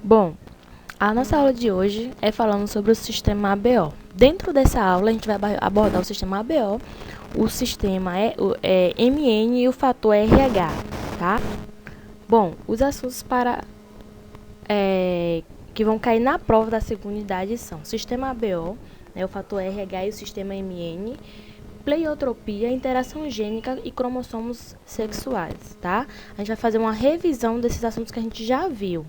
Bom, a nossa aula de hoje é falando sobre o sistema ABO. Dentro dessa aula, a gente vai abordar o sistema ABO, o sistema MN e o fator RH, tá? Bom, os assuntos que vão cair na prova da segunda unidade são sistema ABO, o fator RH e o sistema MN, pleiotropia, interação gênica e cromossomos sexuais, tá? A gente vai fazer uma revisão desses assuntos que a gente já viu.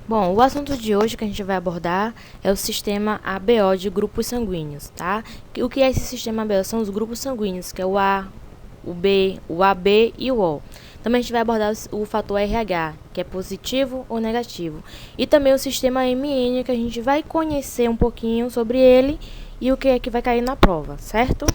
Bom, o assunto de hoje que a gente vai abordar é o sistema ABO de grupos sanguíneos, tá? O que é esse sistema ABO? São os grupos sanguíneos, que é o A, o B, o AB e o O. Também a gente vai abordar o fator RH, que é positivo ou negativo. E também o sistema MN, que a gente vai conhecer um pouquinho sobre ele e o que é que vai cair na prova, certo?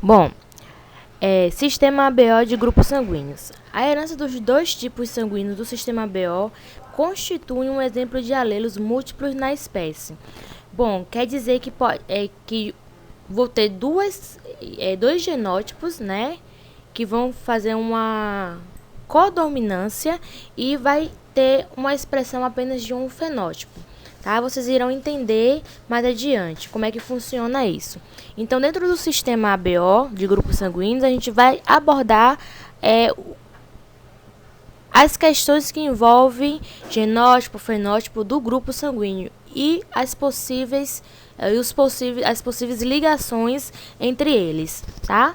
Bom, sistema ABO de grupos sanguíneos. A herança dos dois tipos sanguíneos do sistema ABO constitui um exemplo de alelos múltiplos na espécie. Bom, quer dizer que vou ter dois genótipos, né, que vão fazer uma codominância e vai ter uma expressão apenas de um fenótipo. Tá? Vocês irão entender mais adiante como é que funciona isso. Então, dentro do sistema ABO, de grupos sanguíneos, a gente vai abordar as questões que envolvem genótipo, fenótipo do grupo sanguíneo e as possíveis ligações entre eles, tá?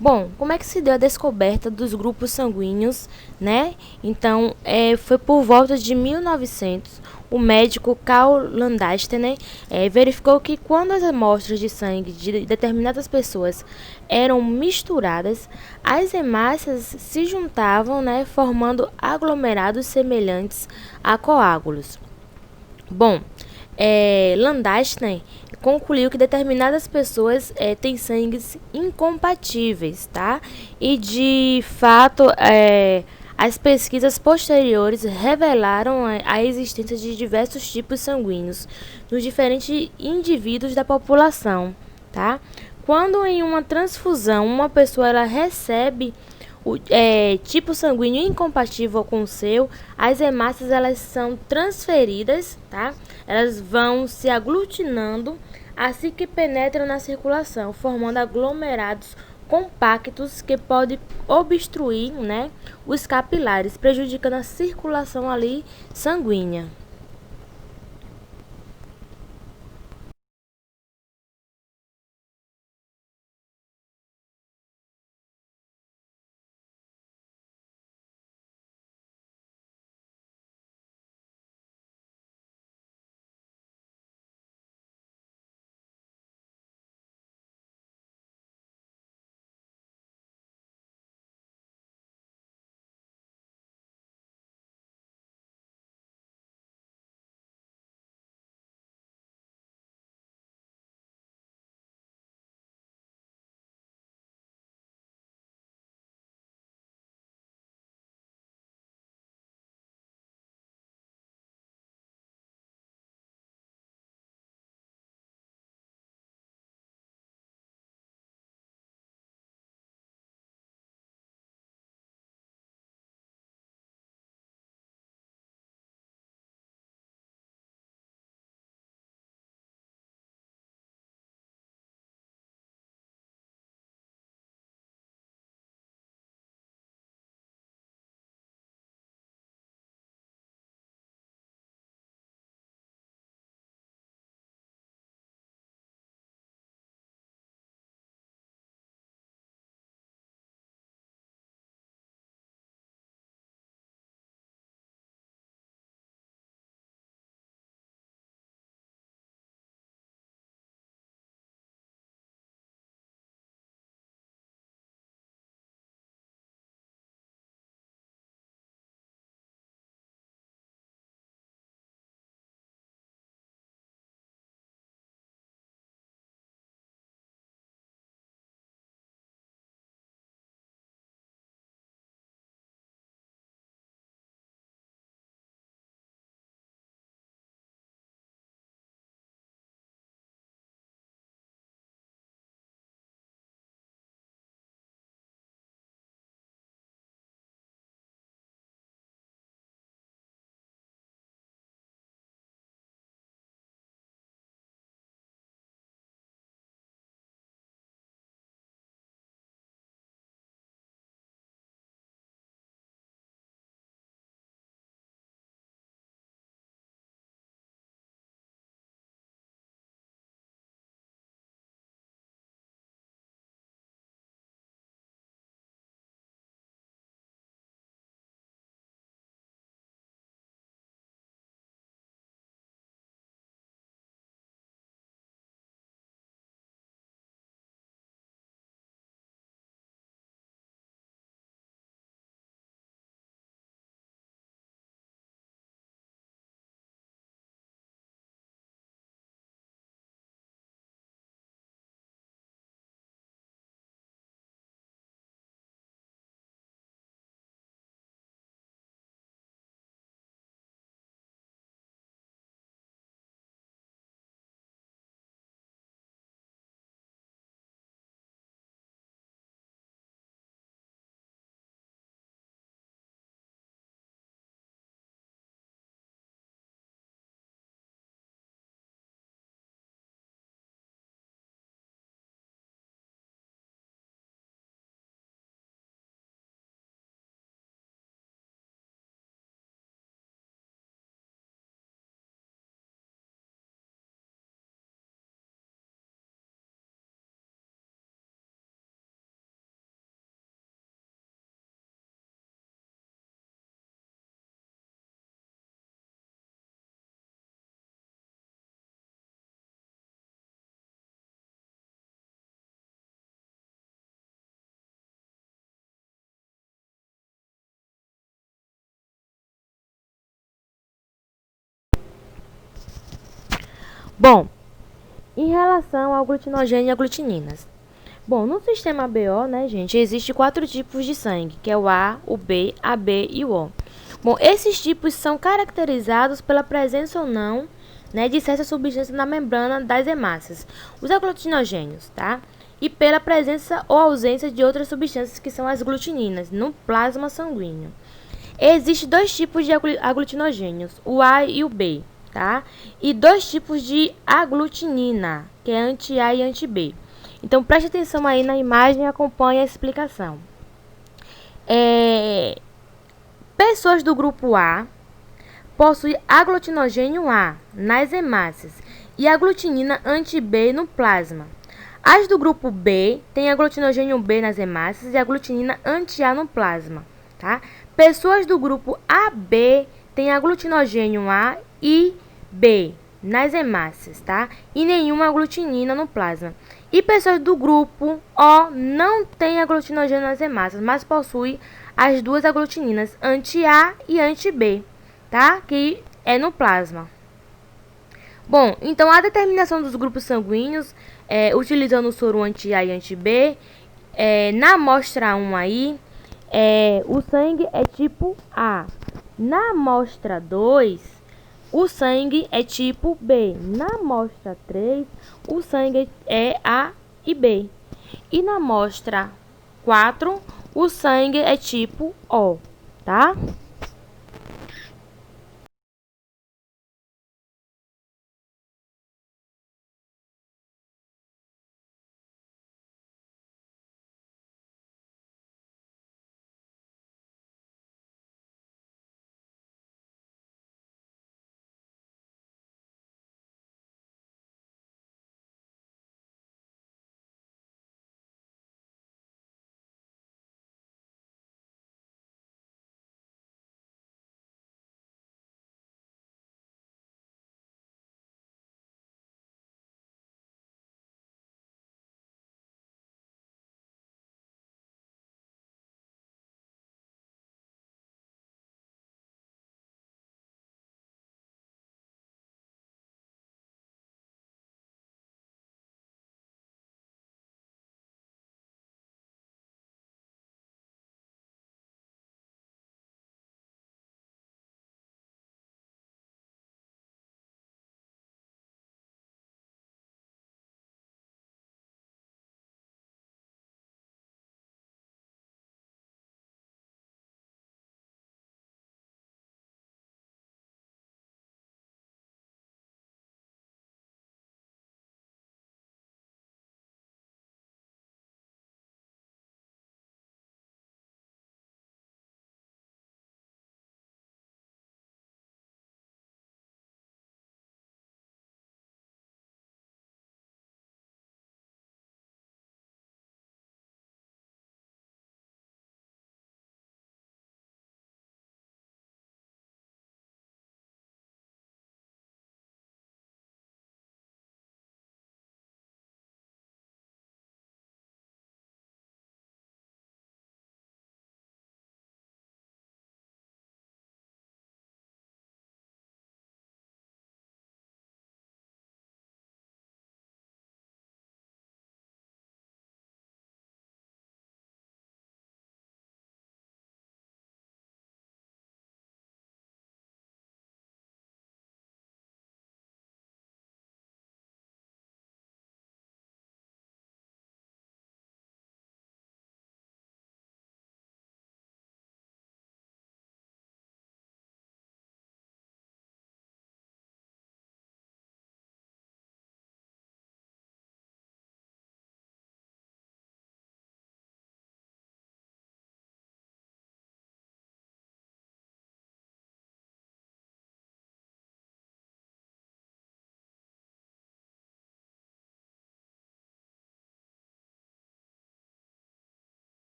Bom, como é que se deu a descoberta dos grupos sanguíneos, né? Então, foi por volta de 1900, o médico Karl Landsteiner verificou que quando as amostras de sangue de determinadas pessoas eram misturadas, as hemácias se juntavam, né, formando aglomerados semelhantes a coágulos. Bom, Landsteiner concluiu que determinadas pessoas têm sangues incompatíveis, tá? E de fato, as pesquisas posteriores revelaram a existência de diversos tipos sanguíneos nos diferentes indivíduos da população, tá? Quando em uma transfusão uma pessoa ela recebe tipo sanguíneo incompatível com o seu, as hemácias elas são transferidas, tá? Elas vão se aglutinando assim que penetram na circulação, formando aglomerados compactos que podem obstruir, né, os capilares, prejudicando a circulação ali sanguínea. Bom, em relação ao glutinogênio e aglutininas. Bom, no sistema BO, né, gente, existe 4 tipos de sangue, que é o A, o B, a B e o O. Bom, esses tipos são caracterizados pela presença ou não, né, de certas substâncias na membrana das hemácias, os aglutinogênios, tá? E pela presença ou ausência de outras substâncias que são as glutininas no plasma sanguíneo. Existem 2 tipos de aglutinogênios, o A e o B, tá? E 2 tipos de aglutinina, que é anti-A e anti-B. Então, preste atenção aí na imagem e acompanhe a explicação. Pessoas do grupo A possuem aglutinogênio A nas hemácias e aglutinina anti-B no plasma. As do grupo B têm aglutinogênio B nas hemácias e aglutinina anti-A no plasma. Tá? Pessoas do grupo AB têm aglutinogênio A e B nas hemácias, tá? E nenhuma aglutinina no plasma. E pessoas do grupo O não têm aglutinogênio nas hemácias, mas possuem as duas aglutininas anti-A e anti-B, tá? Que é no plasma. Bom, então a determinação dos grupos sanguíneos, utilizando o soro anti-A e anti-B, na amostra 1 aí, o sangue é tipo A. Na amostra 2, o sangue é tipo B. Na amostra 3, o sangue é A e B. E na amostra 4, o sangue é tipo O, tá?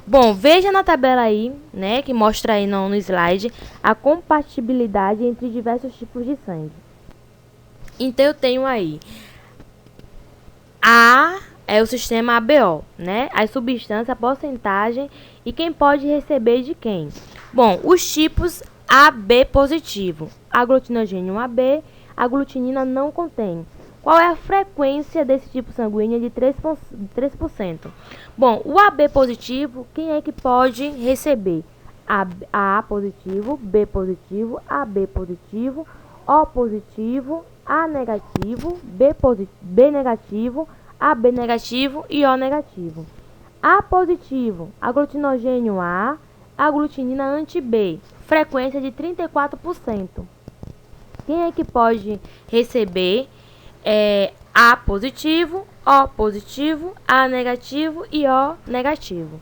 Bom, veja na tabela aí, né, que mostra aí no slide, a compatibilidade entre diversos tipos de sangue. Então, eu tenho aí A é o sistema ABO, né? As substâncias, a porcentagem e quem pode receber de quem. Bom, os tipos AB positivo. Aglutinogênio AB, a glutinina não contém. Qual é a frequência desse tipo sanguíneo? De 3%. Bom, o AB positivo, quem é que pode receber? A positivo, B positivo, AB positivo, O positivo, A negativo, B negativo, AB negativo e O negativo. A positivo, aglutinogênio A, aglutinina anti-B, frequência de 34%. Quem é que pode receber A positivo, O positivo, A negativo e O negativo?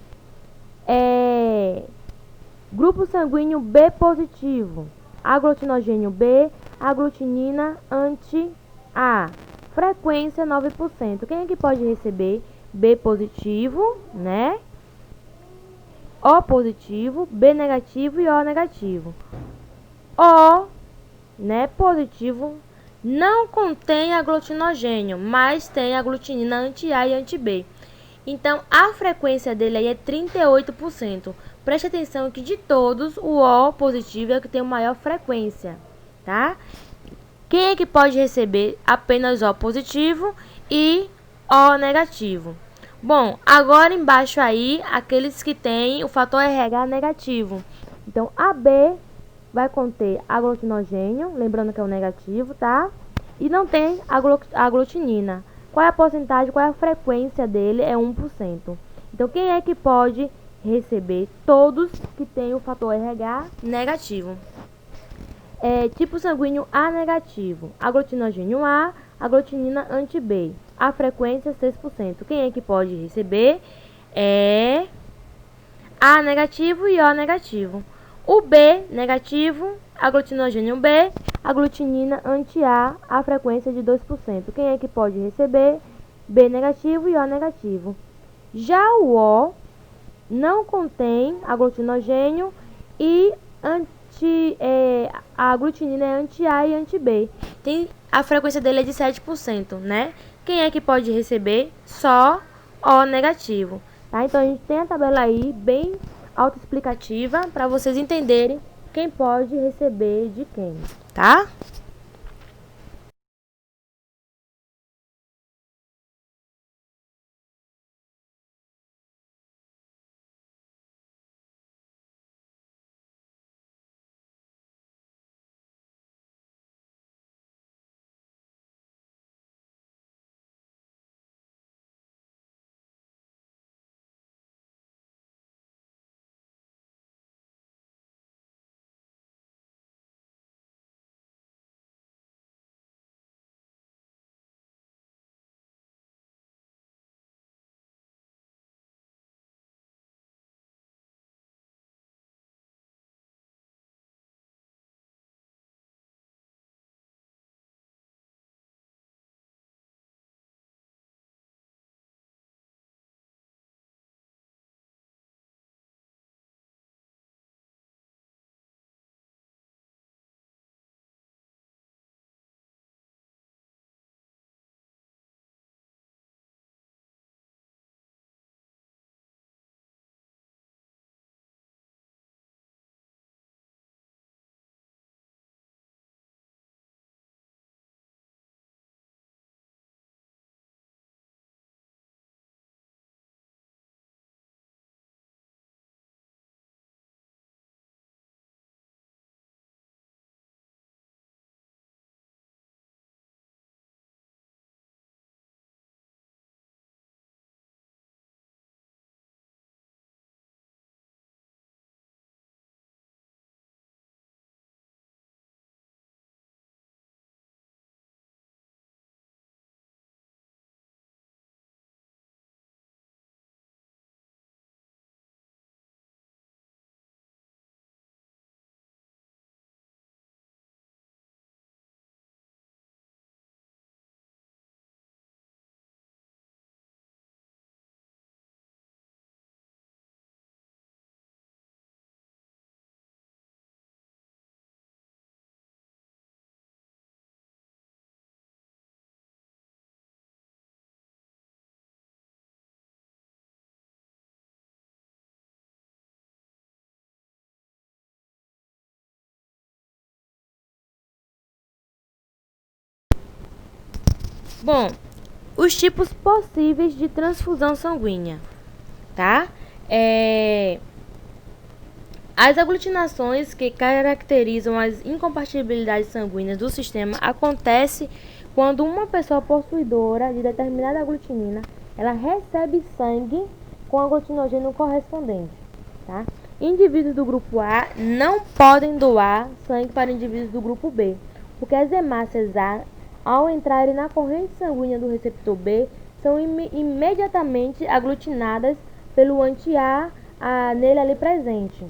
Grupo sanguíneo B positivo, aglutinogênio B, aglutinina anti-A, frequência 9%. Quem é que pode receber? B positivo, né? O positivo, B negativo e O negativo. O, né, positivo não contém aglutinogênio, mas tem aglutinina anti-A e anti-B. Então, a frequência dele aí é 38%. Preste atenção que de todos, o O positivo é o que tem a maior frequência, tá? Quem é que pode receber apenas O positivo e O negativo? Bom, agora embaixo aí, aqueles que têm o fator RH negativo. Então, AB vai conter aglutinogênio, lembrando que é o negativo, tá? E não tem aglutinina. Qual é a porcentagem, qual é a frequência dele? É 1%. Então, quem é que pode receber? Todos que têm o fator RH negativo. Tipo sanguíneo A negativo, aglutinogênio A, aglutinina anti-B. A frequência é 6%. Quem é que pode receber? É A negativo e O negativo. O B negativo, aglutinogênio B, aglutinina anti-A, a frequência de 2%. Quem é que pode receber? B negativo e O negativo. Já o O não contém aglutinogênio e a aglutinina é anti-A e anti-B. A frequência dele é de 7%, né? Quem é que pode receber? Só O negativo. Tá? Então, a gente tem a tabela aí bem autoexplicativa para vocês entenderem quem pode receber de quem, tá? Bom, os tipos possíveis de transfusão sanguínea, tá? As aglutinações que caracterizam as incompatibilidades sanguíneas do sistema acontecem quando uma pessoa possuidora de determinada aglutinina, ela recebe sangue com aglutinogênio correspondente, tá? Indivíduos do grupo A não podem doar sangue para indivíduos do grupo B, porque as hemácias A, ao entrarem na corrente sanguínea do receptor B, são imediatamente aglutinadas pelo anti-A nele ali presente.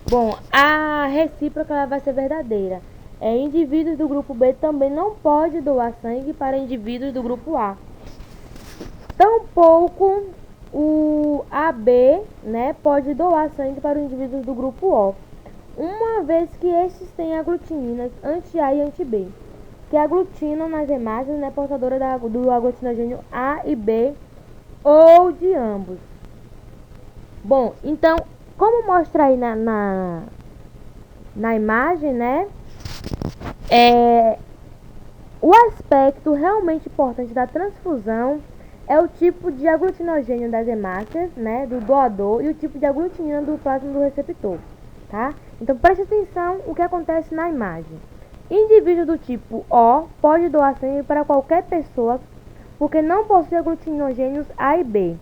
Bom, a recíproca ela vai ser verdadeira. Indivíduos do grupo B também não podem doar sangue para indivíduos do grupo A. Tampouco o AB, né, pode doar sangue para os indivíduos do grupo O, uma vez que estes têm aglutininas anti-A e anti-B, que aglutinam nas hemácias, né, portadoras do aglutinogênio A e B ou de ambos. Bom, então, como mostra aí na imagem, né, o aspecto realmente importante da transfusão é o tipo de aglutinogênio das hemácias, né, do doador, e o tipo de aglutinina do plasma do receptor, tá? Então, preste atenção o que acontece na imagem. Indivíduo do tipo O pode doar sangue para qualquer pessoa porque não possui aglutinogênios A e B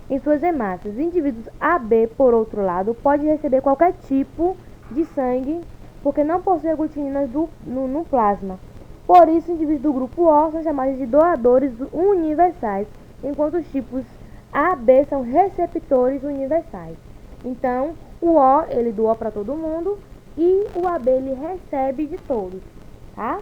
em suas hemácias. Indivíduos AB, por outro lado, pode receber qualquer tipo de sangue porque não possui aglutininas no plasma. Por isso, indivíduos do grupo O são chamados de doadores universais, enquanto os tipos A e B são receptores universais. Então, o O ele doa para todo mundo e o AB ele recebe de todos, tá?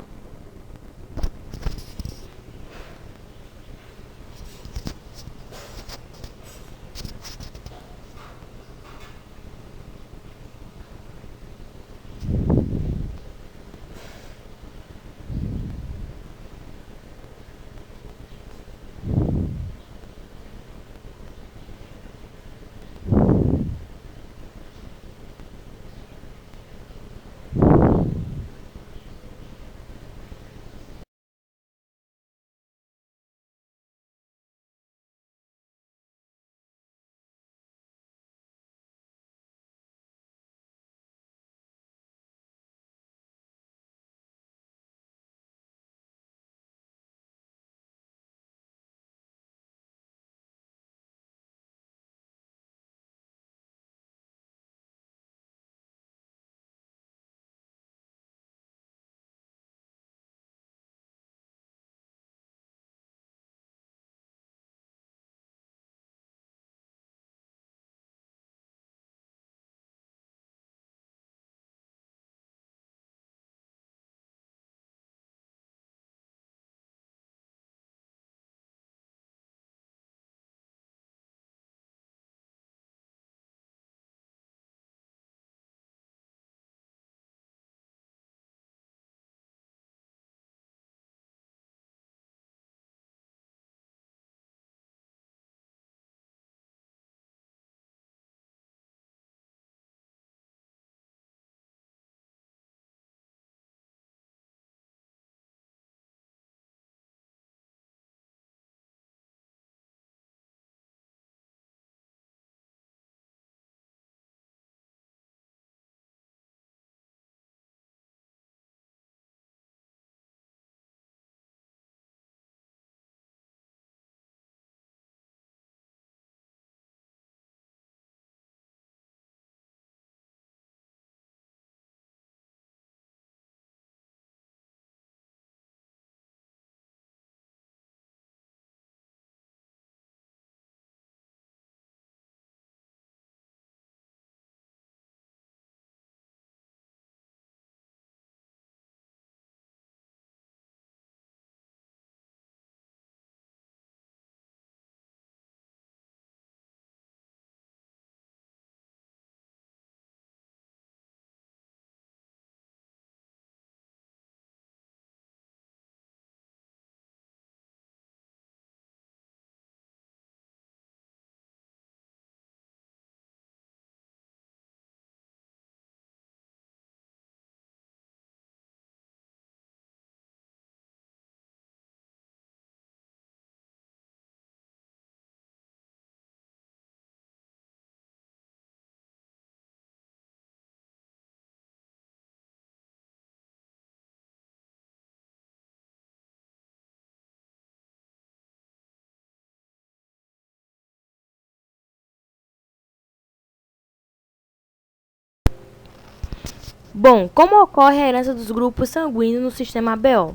Bom, como ocorre a herança dos grupos sanguíneos no sistema ABO?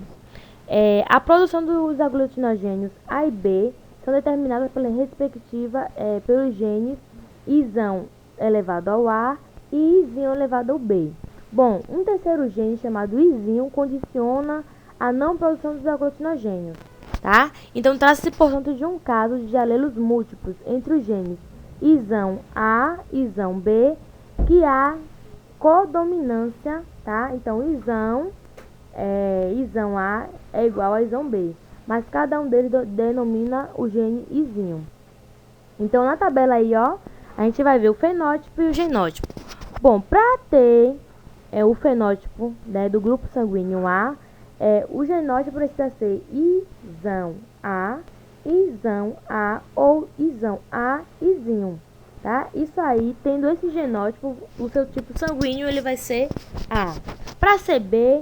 A produção dos aglutinogênios A e B são determinadas pela respectiva pelos genes Isão elevado ao A e Izinho elevado ao B. Bom, um terceiro gene chamado Izinho condiciona a não produção dos aglutinogênios, tá? Então trata-se, portanto, de um caso de alelos múltiplos entre os genes Isão A e Isão B, que há codominância, tá? Então Isão A é igual a Isão B, mas cada um deles denomina o gene Izinho. Então, na tabela aí, ó, a gente vai ver o fenótipo e o genótipo. Bom, para ter o fenótipo, né, do grupo sanguíneo A, o genótipo precisa ser Isão A ou Isão A, Izinho, tá? Isso aí, tendo esse genótipo, o seu tipo sanguíneo ele vai ser A. Para ser B,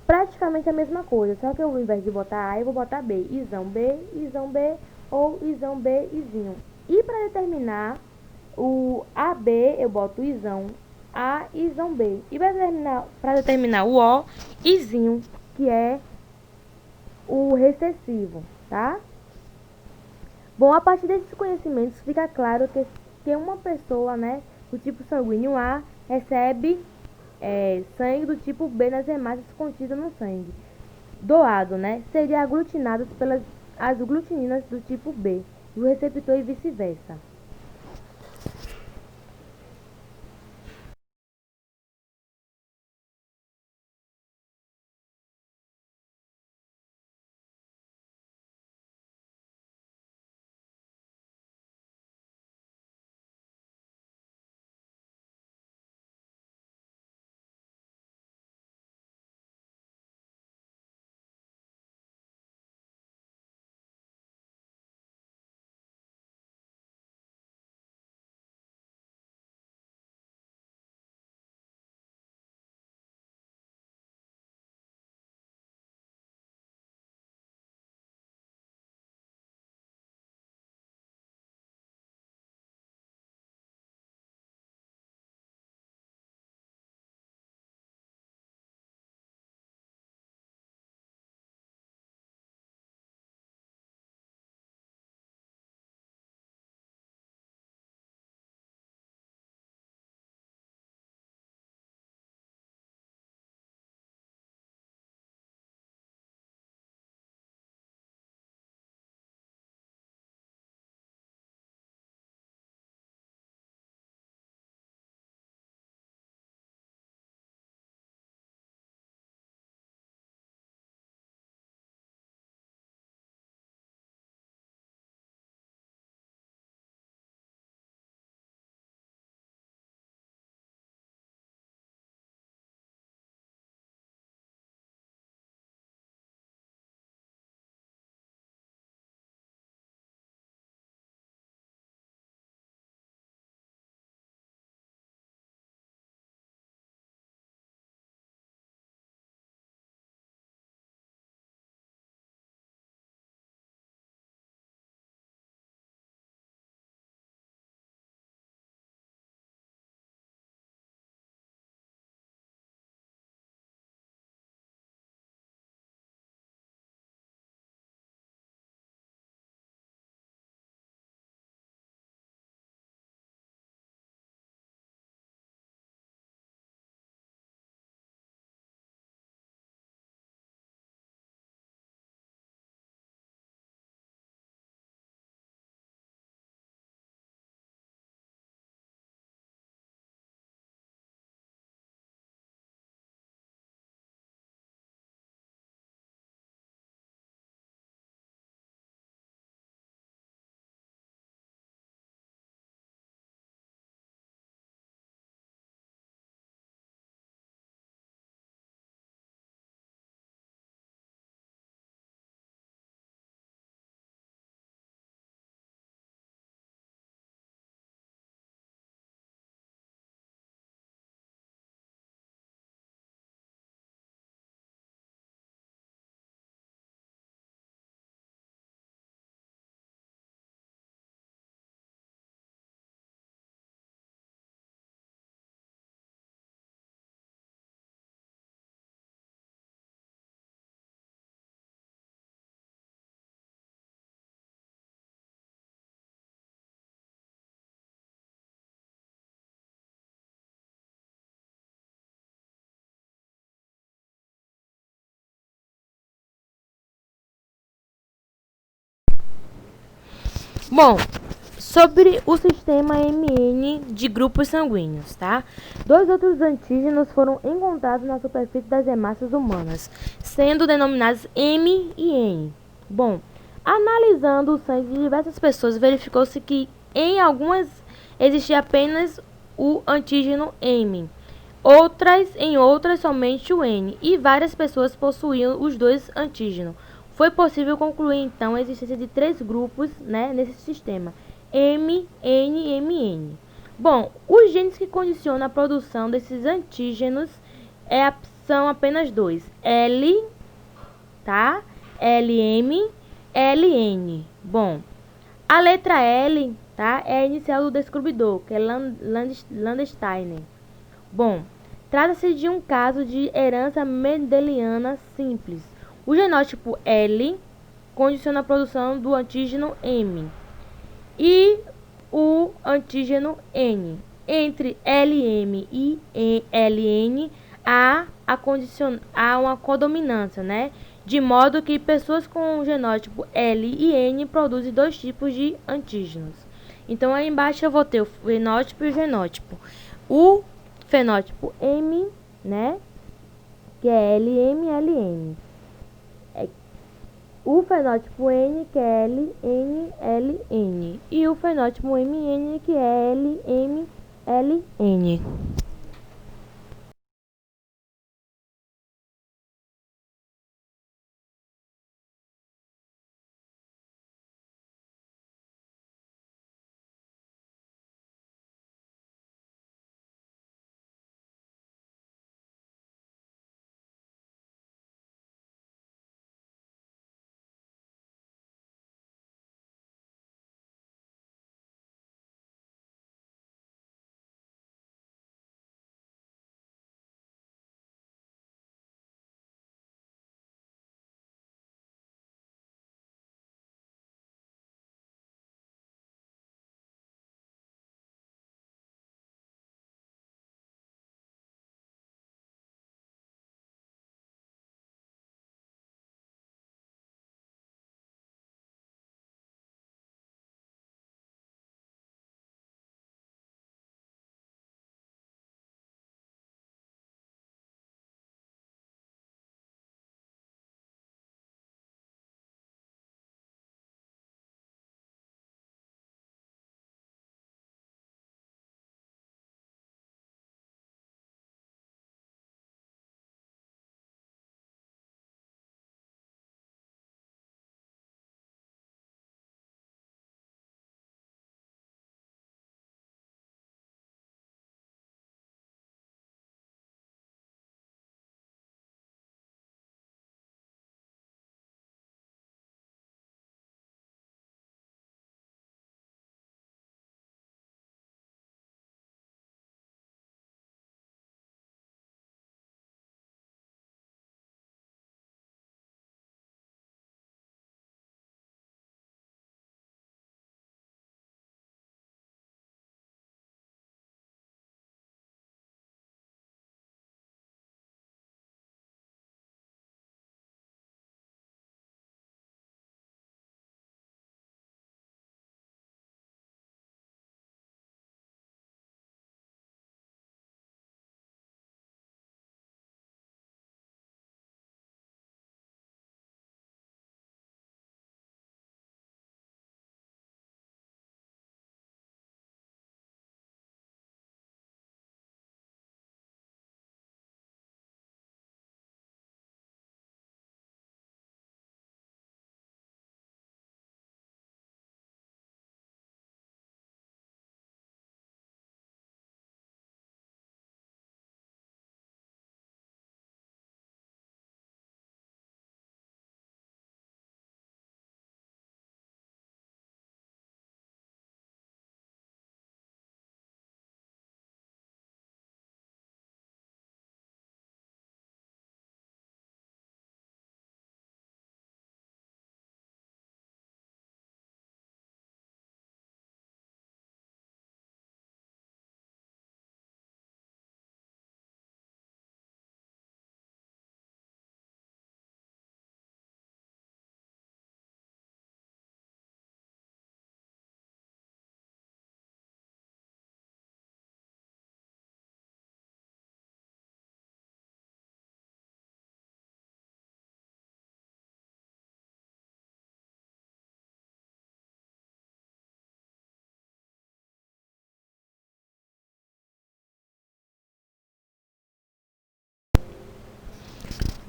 praticamente a mesma coisa, só que ao invés de botar A, eu vou botar B. Isão B ou Isão B, Izinho. E para determinar o AB, eu boto Isão A e Isão B. E para determinar o O, Izinho, que é o recessivo, tá? Bom, a partir desses conhecimentos fica claro que uma pessoa, né, do tipo sanguíneo A recebe sangue do tipo B nas hemácias contidas no sangue doado, né, seria aglutinado pelas as glutininas do tipo B, do receptor e vice-versa. Bom, sobre o sistema MN de grupos sanguíneos, tá? Dois outros antígenos foram encontrados na superfície das hemácias humanas, sendo denominados M e N. Bom, analisando o sangue de diversas pessoas, verificou-se que em algumas existia apenas o antígeno M, em outras somente o N, e várias pessoas possuíam os dois antígenos. Foi possível concluir então a existência de três grupos, né, nesse sistema: M, N e MN. Bom, os genes que condicionam a produção desses antígenos são apenas dois: L, tá? LM, LN. Bom, a letra L, tá, é a inicial do descobridor, que é Landsteiner. Bom, trata-se de um caso de herança mendeliana simples. O genótipo L condiciona a produção do antígeno M e o antígeno N. Entre LM e LN há uma codominância, né? De modo que pessoas com o genótipo L e N produzem dois tipos de antígenos. Então aí embaixo eu vou ter o fenótipo e o genótipo. O fenótipo M, né? Que é LM-LN. O fenótipo N, que é LN-LN. E o fenótipo MN, que é LM-LN.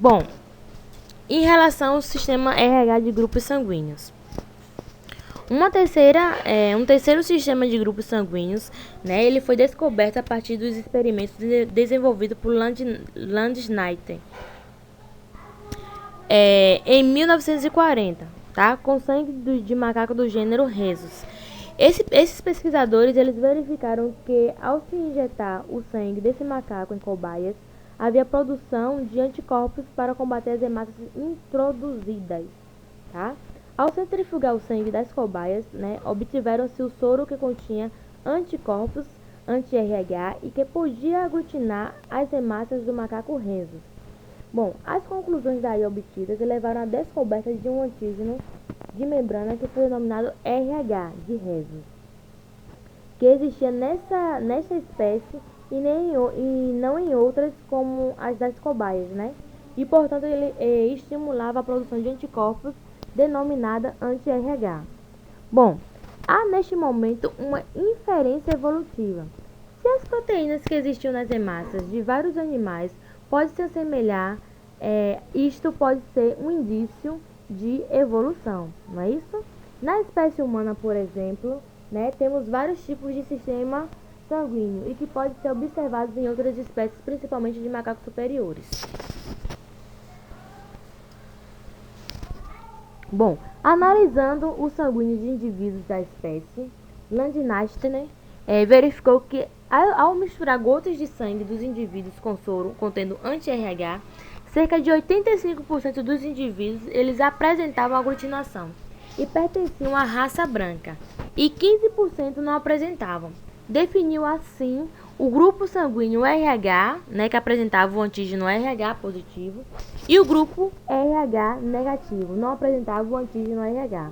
Bom, em relação ao sistema RH de grupos sanguíneos. Um terceiro sistema de grupos sanguíneos, né, ele foi descoberto a partir dos experimentos desenvolvidos por Landesneiter em 1940, tá, com sangue de macaco do gênero Rhesus. Esses pesquisadores eles verificaram que ao se injetar o sangue desse macaco em cobaias, havia produção de anticorpos para combater as hemácias introduzidas, tá? Ao centrifugar o sangue das cobaias, né, obtiveram-se o soro que continha anticorpos anti-RH e que podia aglutinar as hemácias do macaco Rhesus. Bom, as conclusões daí obtidas levaram à descoberta de um antígeno de membrana que foi denominado RH, de Rhesus, que existia nessa espécie e não em outras como as das cobaias, né? E, portanto, ele estimulava a produção de anticorpos denominada anti-RH. Bom, há neste momento uma inferência evolutiva. Se as proteínas que existiam nas hemácias de vários animais podem se assemelhar, isto pode ser um indício de evolução, não é isso? Na espécie humana, por exemplo, né, temos vários tipos de sistema sanguíneo e que podem ser observados em outras espécies, principalmente de macacos superiores. Bom, analisando o sanguíneo de indivíduos da espécie, Landnastner verificou que ao misturar gotas de sangue dos indivíduos com soro contendo anti-RH, cerca de 85% dos indivíduos eles apresentavam aglutinação e pertenciam à raça branca, e 15% não apresentavam. Definiu assim o grupo sanguíneo RH, né, que apresentava o antígeno RH positivo, e o grupo RH negativo, não apresentava o antígeno RH.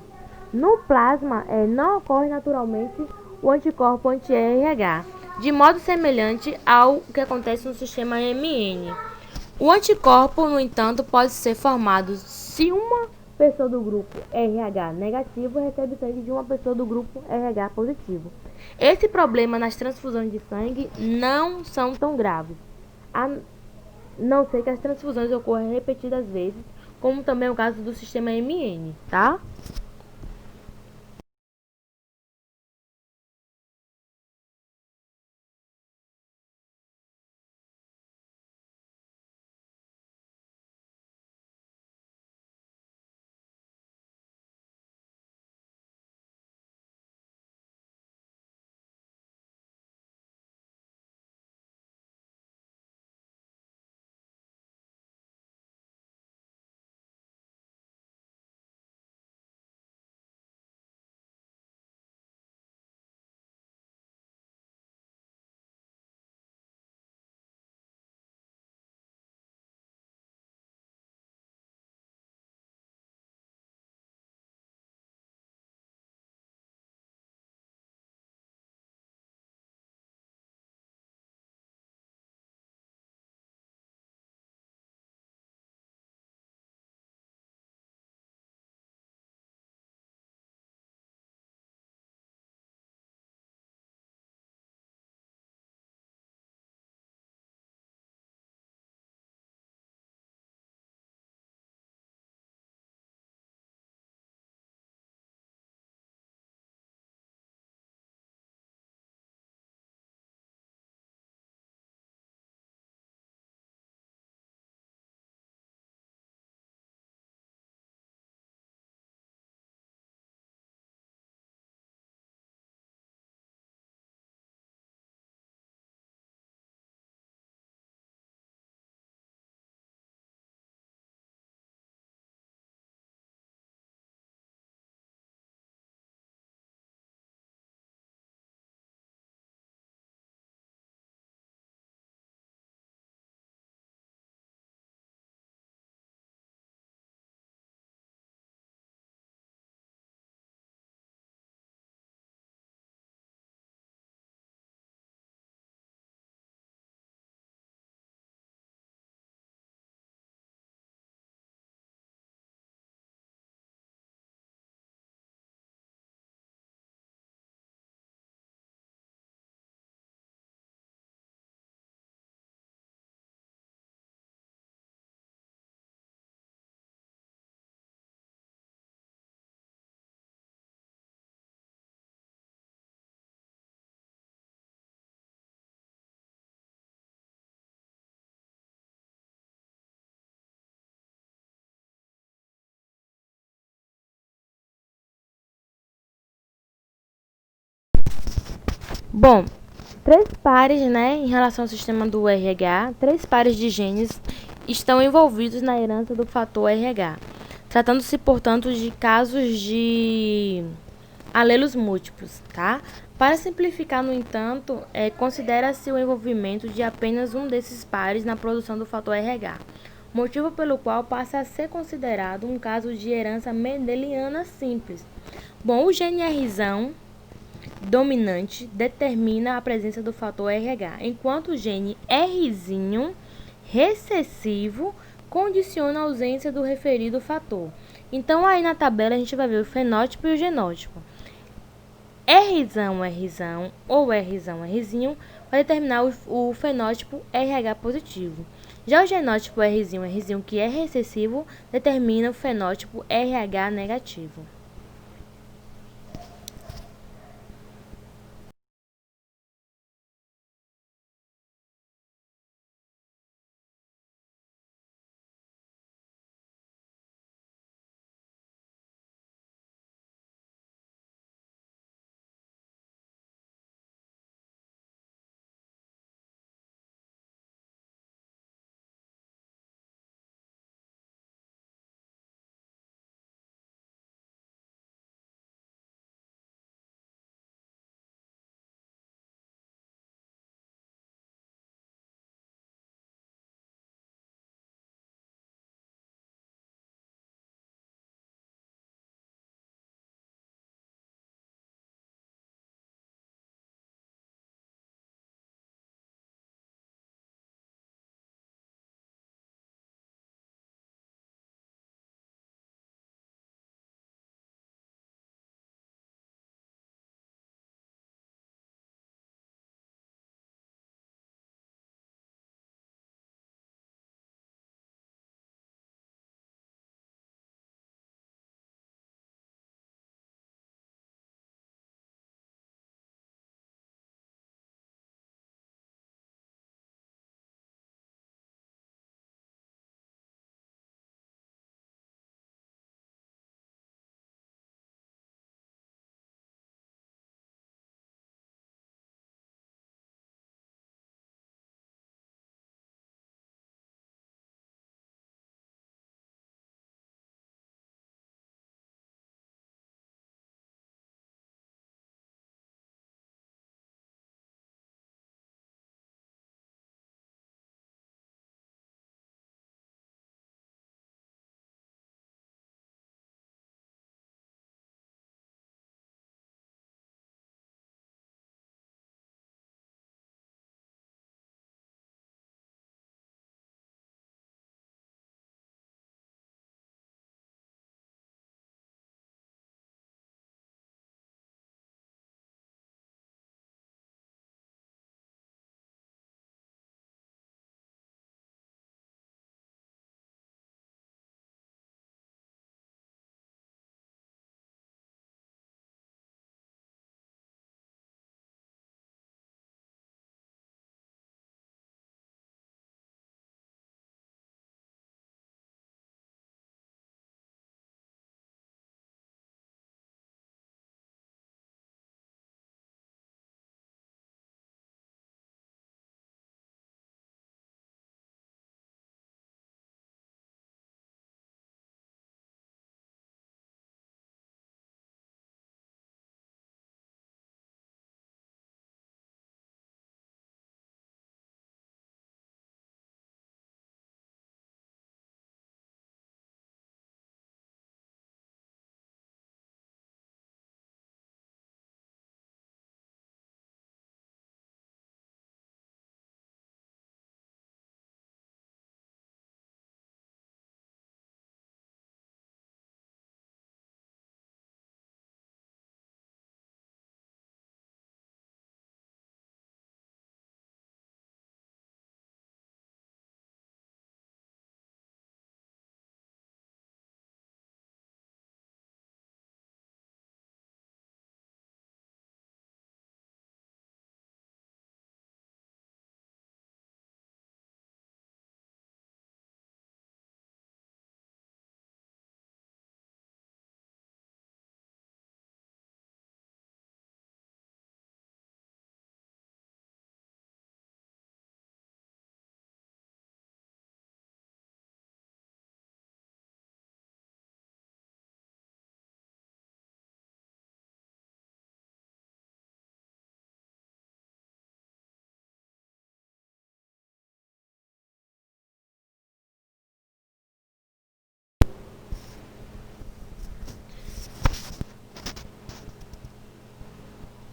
No plasma, não ocorre naturalmente o anticorpo anti-RH, de modo semelhante ao que acontece no sistema MN. O anticorpo, no entanto, pode ser formado se uma pessoa do grupo RH negativo recebe sangue de uma pessoa do grupo RH positivo. Esse problema nas transfusões de sangue não são tão graves, a não ser que as transfusões ocorram repetidas vezes, como também é o caso do sistema MN, tá? Bom, três pares, né, em relação ao sistema do RH, três pares de genes estão envolvidos na herança do fator RH, tratando-se, portanto, de casos de alelos múltiplos, tá? Para simplificar, no entanto, considera-se o envolvimento de apenas um desses pares na produção do fator RH, motivo pelo qual passa a ser considerado um caso de herança mendeliana simples. Bom, o gene R dominante determina a presença do fator RH, enquanto o gene R recessivo condiciona a ausência do referido fator. Então, aí na tabela a gente vai ver o fenótipo e o genótipo. R ou R vai determinar o fenótipo RH positivo. Já o genótipo R que é recessivo, determina o fenótipo RH negativo.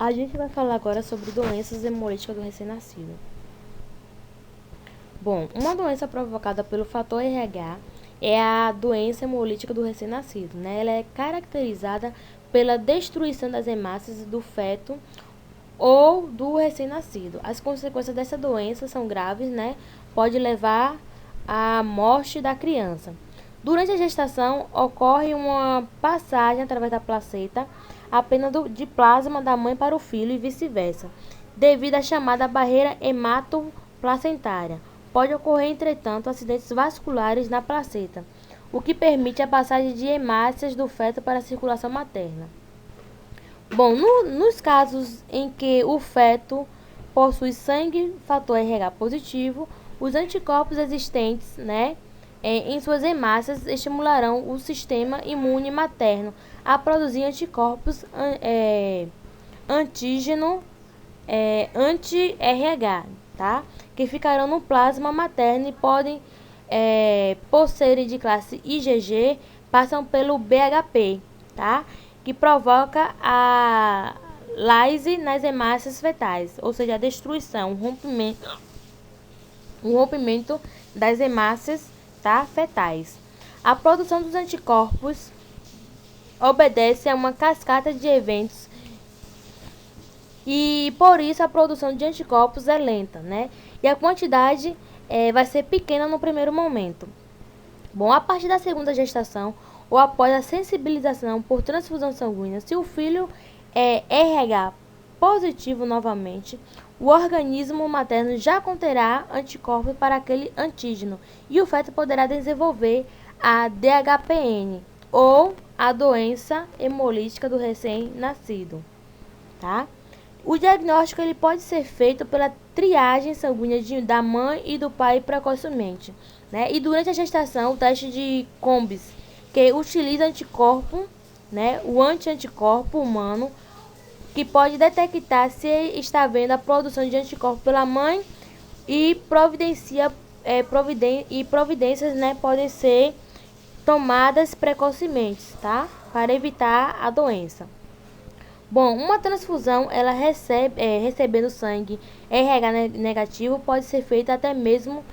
A gente vai falar agora sobre doenças hemolíticas do recém-nascido. Bom, uma doença provocada pelo fator RH é a doença hemolítica do recém-nascido, né? Ela é caracterizada pela destruição das hemácias do feto ou do recém-nascido. As consequências dessa doença são graves, né? Pode levar à morte da criança. Durante a gestação, ocorre uma passagem através da placenta apenas de plasma da mãe para o filho e vice-versa, devido à chamada barreira hematoplacentária. Pode ocorrer, entretanto, acidentes vasculares na placenta, o que permite a passagem de hemácias do feto para a circulação materna. Bom, nos casos em que o feto possui sangue fator RH positivo, os anticorpos existentes, né, em suas hemácias estimularão o sistema imune materno a produzir anticorpos antígeno anti-RH, tá? Que ficarão no plasma materno e podem, por serem de classe IgG, passam pelo BHP, tá? Que provoca a lyse nas hemácias fetais, ou seja, a destruição, o rompimento das hemácias, tá, fetais. A produção dos anticorpos obedece a uma cascata de eventos e por isso a produção de anticorpos é lenta, né? E a quantidade vai ser pequena no primeiro momento. Bom, a partir da segunda gestação ou após a sensibilização por transfusão sanguínea, se o filho é RH positivo novamente, o organismo materno já conterá anticorpos para aquele antígeno e o feto poderá desenvolver a DHPN ou a doença hemolítica do recém-nascido, tá? O diagnóstico ele pode ser feito pela triagem sanguínea da mãe e do pai precocemente, né? E durante a gestação, o teste de Combs, que utiliza anticorpo, né? O anti-anticorpo humano, que pode detectar se está havendo a produção de anticorpos pela mãe e providências, né, podem ser tomadas precocemente, tá? Para evitar a doença. Bom, uma transfusão, ela recebendo sangue RH negativo, pode ser feita até mesmo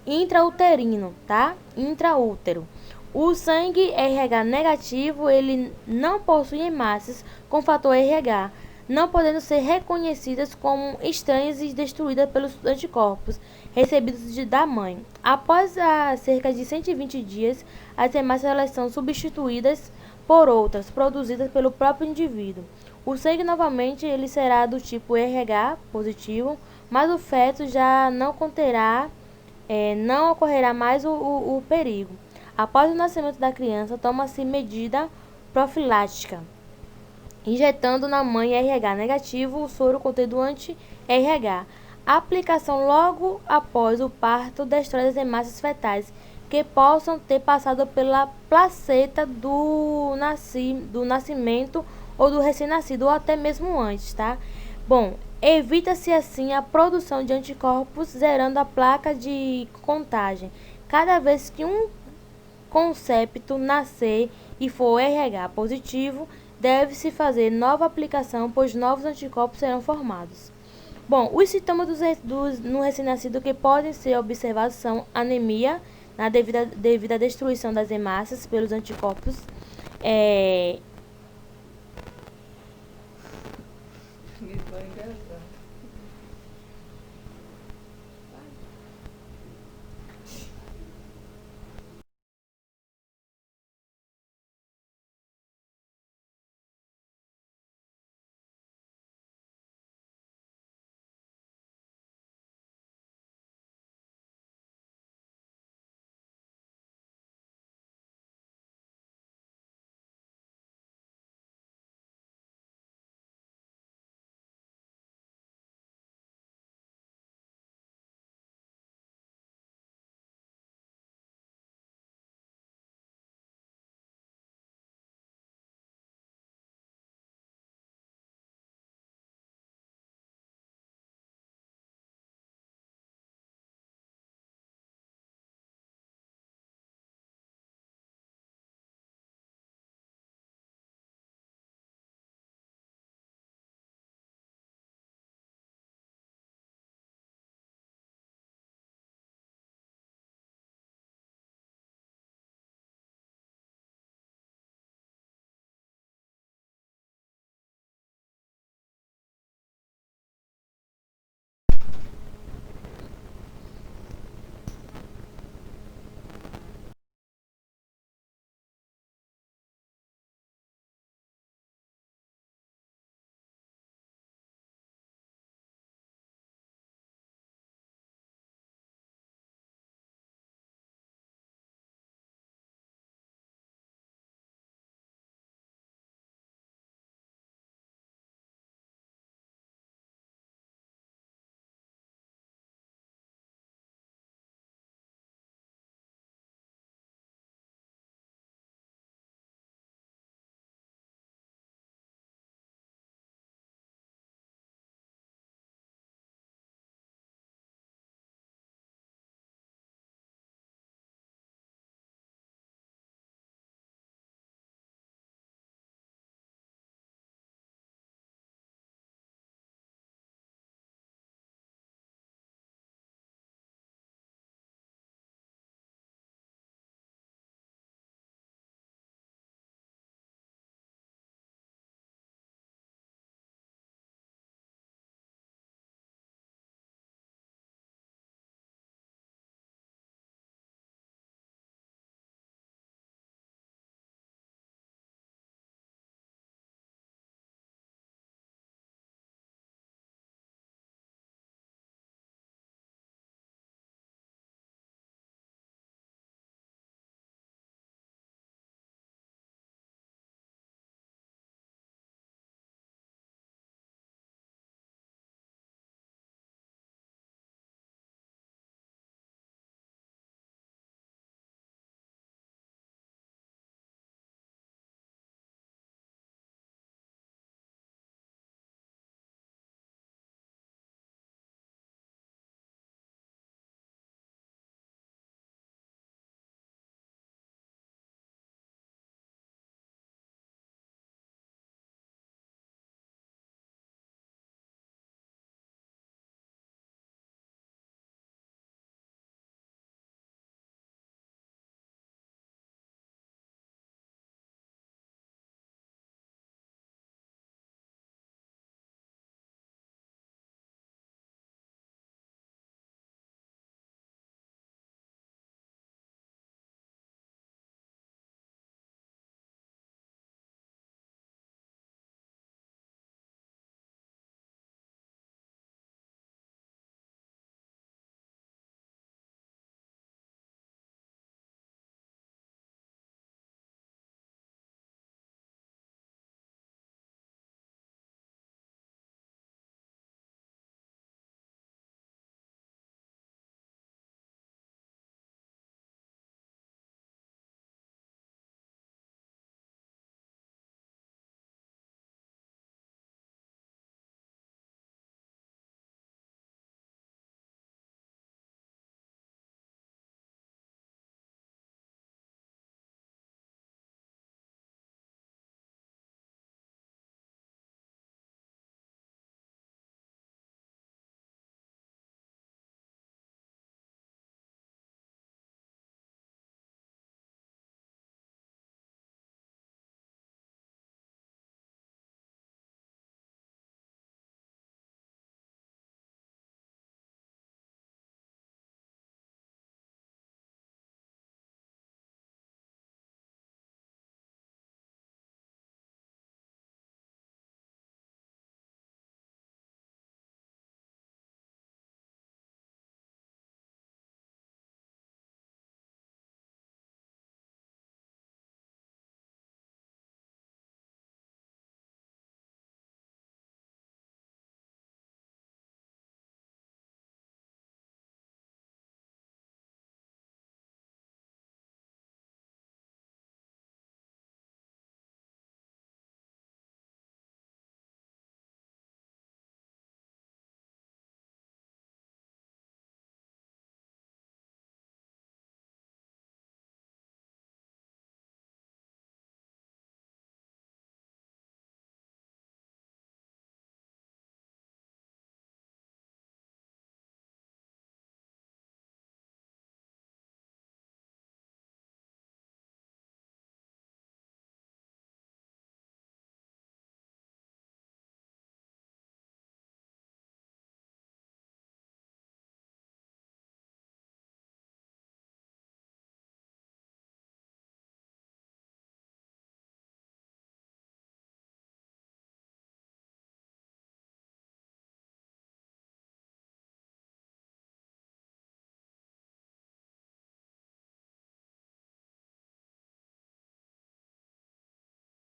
intrauterino, tá? Intraútero. O sangue RH negativo, ele não possui hemácias com fator RH, não podendo ser reconhecidas como estranhas e destruídas pelos anticorpos recebidos da mãe. Após cerca de 120 dias, as hemácias elas são substituídas por outras produzidas pelo próprio indivíduo. O sangue novamente ele será do tipo RH positivo, mas o feto já não conterá, não ocorrerá mais o perigo. Após o nascimento da criança, toma-se medida profilática, injetando na mãe RH negativo o soro contendo anti-RH. A aplicação logo após o parto destrói as hemácias fetais que possam ter passado pela placenta do nascimento ou do recém-nascido, ou até mesmo antes, tá? Bom, evita-se assim a produção de anticorpos, zerando a placa de contagem. Cada vez que um concepto nascer e for RH positivo, deve-se fazer nova aplicação, pois novos anticorpos serão formados. Bom, os sintomas no recém-nascido que podem ser observados são anemia, devido à destruição das hemácias pelos anticorpos,